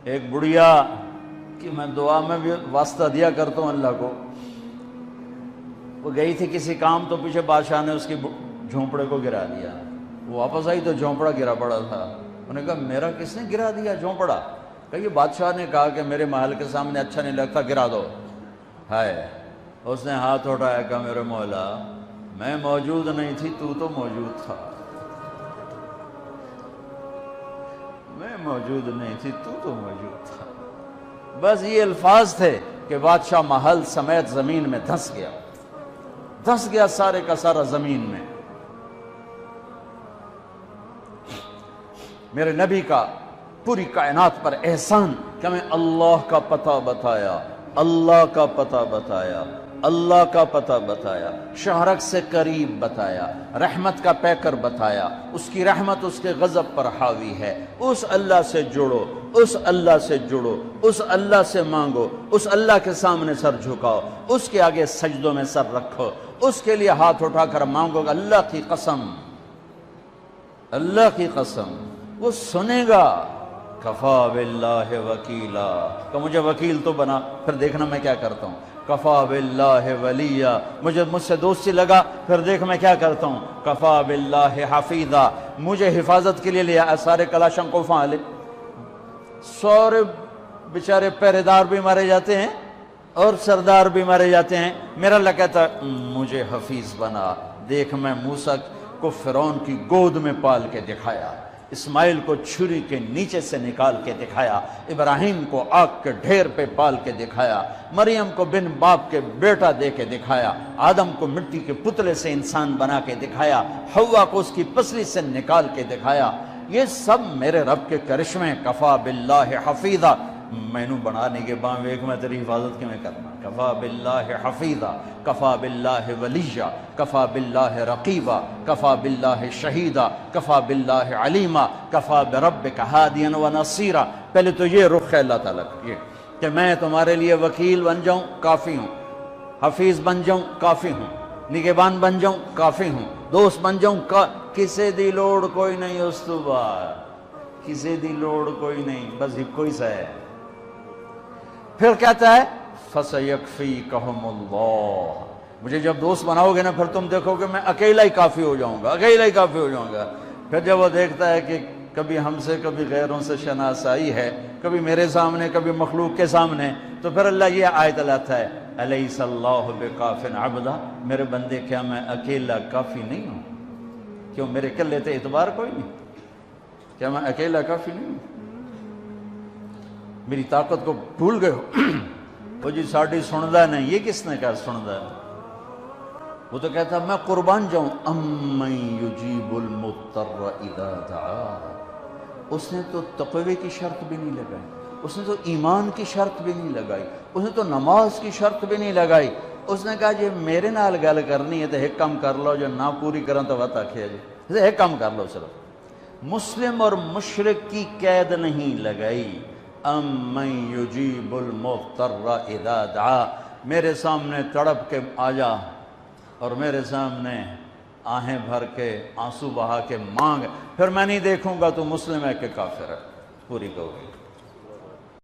ایک بڑھیا کہ میں دعا میں بھی واسطہ دیا کرتا ہوں اللہ کو، وہ گئی تھی کسی کام تو پیچھے بادشاہ نے اس کی جھونپڑے کو گرا دیا، وہ واپس آئی تو جھونپڑا گرا پڑا تھا۔ انہوں نے کہا میرا کس نے گرا دیا جھونپڑا؟ کہ یہ بادشاہ نے کہا کہ میرے محل کے سامنے اچھا نہیں لگتا، گرا دو۔ ہائے، اس نے ہاتھ اٹھایا، کہا میرے مولا میں موجود نہیں تھی، تو موجود تھا، میں موجود نہیں تھی، تو موجود تھا۔ بس یہ الفاظ تھے کہ بادشاہ محل سمیت زمین میں دھنس گیا سارے کا سارا زمین میں۔ میرے نبی کا پوری کائنات پر احسان کہ ہمیں اللہ کا پتہ بتایا، اللہ کا پتہ بتایا، اللہ کا پتہ بتایا، شہرک سے قریب بتایا، رحمت کا پیکر بتایا، اس کی رحمت اس کے غضب پر حاوی ہے، اس اللہ سے جڑو، اس اللہ سے جڑو، اس اللہ سے مانگو، اس اللہ کے سامنے سر جھکاؤ، اس کے آگے سجدوں میں سر رکھو، اس کے لیے ہاتھ اٹھا کر مانگو گا۔ اللہ کی قسم، اللہ کی قسم وہ سنے گا۔ کفا باللہ وکیلا، کہ مجھے وکیل تو بنا، پھر دیکھنا میں کیا کرتا ہوں۔ کفا باللہ ولیہ، مجھ سے دوستی لگا، پھر دیکھ میں کیا کرتا ہوں۔ کفا باللہ حفیظا، مجھے حفاظت کے لیے لیا سارے کلاشن کو فعال، سارے بیچارے پہرے دار بھی مارے جاتے ہیں اور سردار بھی مارے جاتے ہیں، میرا اللہ کہتا مجھے حفیظ بنا۔ دیکھ میں موسیٰ کو فرعون کی گود میں پال کے دکھایا، اسماعیل کو چھری کے نیچے سے نکال کے دکھایا، ابراہیم کو آگ کے ڈھیر پہ پال کے دکھایا، مریم کو بن باپ کے بیٹا دے کے دکھایا، آدم کو مٹی کے پتلے سے انسان بنا کے دکھایا، حوا کو اس کی پسلی سے نکال کے دکھایا۔ یہ سب میرے رب کے کرشمے۔ کفا باللہ حفیظا، مینو بنانے کے بعد ایک میں تیری حفاظت کی میں کرنا۔ کفا باللہ حفیظا، کفا باللہ ولیہ، کفا باللہ رقیبا، کفا باللہ شہیدا، کفا باللہ علیما، کفا بربک ہادیا و نصیرا۔ پہلے تو یہ رخ ہے اللہ تعالیٰ کا، یہ کہ میں تمہارے لیے وکیل بن جاؤں، کافی ہوں، حفیظ بن جاؤں، کافی ہوں، نگہبان بن جاؤں، کافی ہوں، دوست بن جاؤں، کسے دی لوڑ کوئی نہیں اس تو بعد، کسے دی لوڑ کوئی نہیں، بس کوئی سا ہے۔ پھر کہتا ہے فَسَيَكْفِيكَهُمُ اللَّهُ، مجھے جب دوست بناؤ گے نا پھر تم دیکھو کہ میں اکیلا ہی کافی ہو جاؤں گا، اکیلا ہی کافی ہو جاؤں گا۔ پھر جب وہ دیکھتا ہے کہ کبھی ہم سے کبھی غیروں سے شناسائی ہے، کبھی میرے سامنے کبھی مخلوق کے سامنے، تو پھر اللہ یہ آیت لاتا ہے أَلَيْسَ اللَّهُ بِكَافٍ عَبْدًا، میرے بندے کیا میں اکیلا کافی نہیں ہوں؟ کیوں میرے کلے تے اعتبار کوئی نہیں؟ کیا میں اکیلا کافی نہیں ہوں؟ میری طاقت کو بھول گئے ہو؟ وہ جی ساڑھی سندا نہیں، یہ کس نے کہا سندا ہے؟ وہ تو کہتا میں قربان جاؤں، أَمَّن يُجِيبُ الْمُضْطَرَّ إِذَا دَعَاهُ۔ اس نے تو تقوی کی شرط بھی نہیں لگائی، اس نے تو ایمان کی شرط بھی نہیں لگائی، اس نے تو نماز کی شرط بھی نہیں لگائی۔ اس نے کہا جی میرے نال گل کرنی ہے تو ایک کام کر لو، جو نہ پوری کریں تو وقت آکھے جی ایک کام کر لو صرف۔ مسلم اور مشرک کی قید نہیں لگائی۔ أَمَّن يُجِيبُ الْمُضْطَرَّ إِذَا دَعَاهُ، میرے سامنے تڑپ کے آ جا اور میرے سامنے آہیں بھر کے آنسو بہا کے مانگ، پھر میں نہیں دیکھوں گا تو مسلم ہے کہ کافر ہے، پوری کہو گی۔